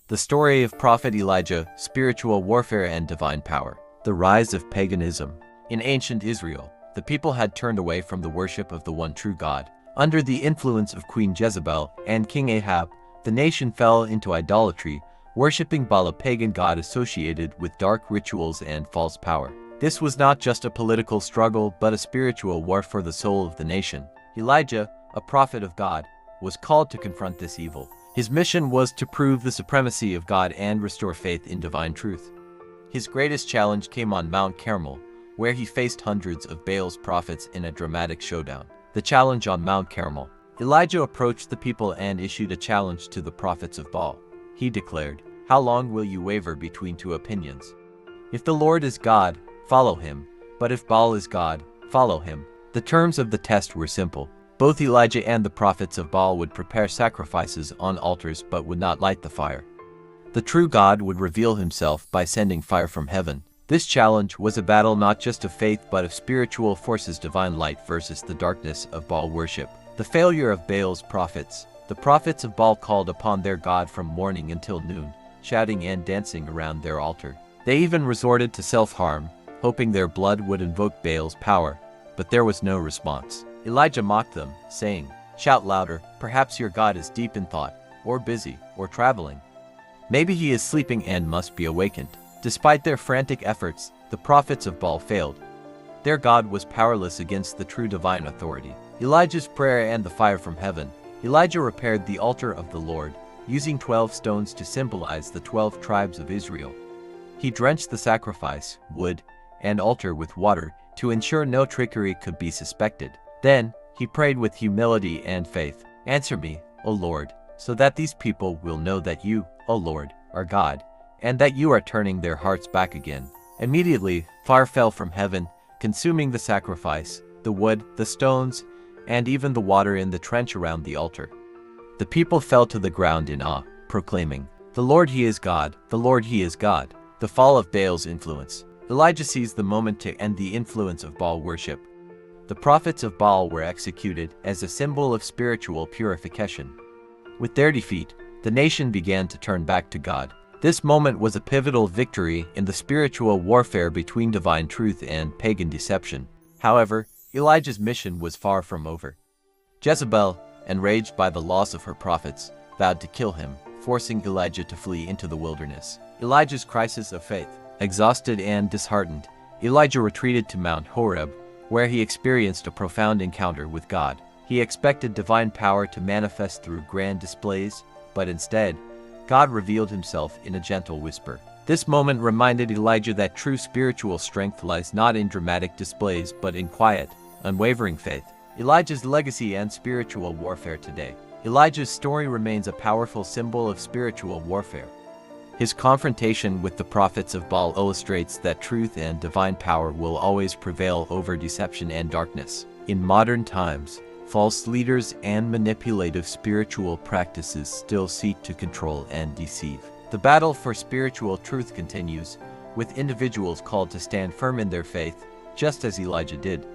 The story of Prophet Elijah, spiritual warfare and divine power. The rise of paganism. In ancient Israel, the people had turned away from the worship of the one true God. Under the influence of Queen Jezebel and King Ahab, the nation fell into idolatry, worshipping Baal, a pagan god associated with dark rituals and false power. This was not just a political struggle, but a spiritual war for the soul of the nation. Elijah, a prophet of God, was called to confront this evil. His mission was to prove the supremacy of God and restore faith in divine truth. His greatest challenge came on Mount Carmel, where he faced hundreds of Baal's prophets in a dramatic showdown. The challenge on Mount Carmel. Elijah approached the people and issued a challenge to the prophets of Baal. He declared, "How long will you waver between two opinions? If the Lord is God, follow him, but if Baal is God, follow him." The terms of the test were simple. Both Elijah and the prophets of Baal would prepare sacrifices on altars but would not light the fire. The true God would reveal himself by sending fire from heaven. This challenge was a battle not just of faith but of spiritual forces, divine light versus the darkness of Baal worship. The failure of Baal's prophets. The prophets of Baal called upon their God from morning until noon, shouting and dancing around their altar. They even resorted to self-harm, hoping their blood would invoke Baal's power, but there was no response. Elijah mocked them, saying, "Shout louder, perhaps your God is deep in thought, or busy, or traveling. Maybe he is sleeping and must be awakened." Despite their frantic efforts, the prophets of Baal failed. Their God was powerless against the true divine authority. Elijah's prayer and the fire from heaven. Elijah repaired the altar of the Lord, using 12 stones to symbolize the 12 tribes of Israel. He drenched the sacrifice, wood, and altar with water to ensure no trickery could be suspected. Then, he prayed with humility and faith, "Answer me, O Lord, so that these people will know that you, O Lord, are God, and that you are turning their hearts back again." Immediately, fire fell from heaven, consuming the sacrifice, the wood, the stones, and even the water in the trench around the altar. The people fell to the ground in awe, proclaiming, "The Lord, he is God, the Lord, he is God." The fall of Baal's influence. Elijah seized the moment to end the influence of Baal worship. The prophets of Baal were executed as a symbol of spiritual purification. With their defeat, the nation began to turn back to God. This moment was a pivotal victory in the spiritual warfare between divine truth and pagan deception. However, Elijah's mission was far from over. Jezebel, enraged by the loss of her prophets, vowed to kill him, forcing Elijah to flee into the wilderness. Elijah's crisis of faith. Exhausted and disheartened, Elijah retreated to Mount Horeb, where he experienced a profound encounter with God. He expected divine power to manifest through grand displays, but instead, God revealed himself in a gentle whisper. This moment reminded Elijah that true spiritual strength lies not in dramatic displays but in quiet, unwavering faith. Elijah's legacy and spiritual warfare today. Elijah's story remains a powerful symbol of spiritual warfare. His confrontation with the prophets of Baal illustrates that truth and divine power will always prevail over deception and darkness. In modern times, false leaders and manipulative spiritual practices still seek to control and deceive. The battle for spiritual truth continues, with individuals called to stand firm in their faith, just as Elijah did.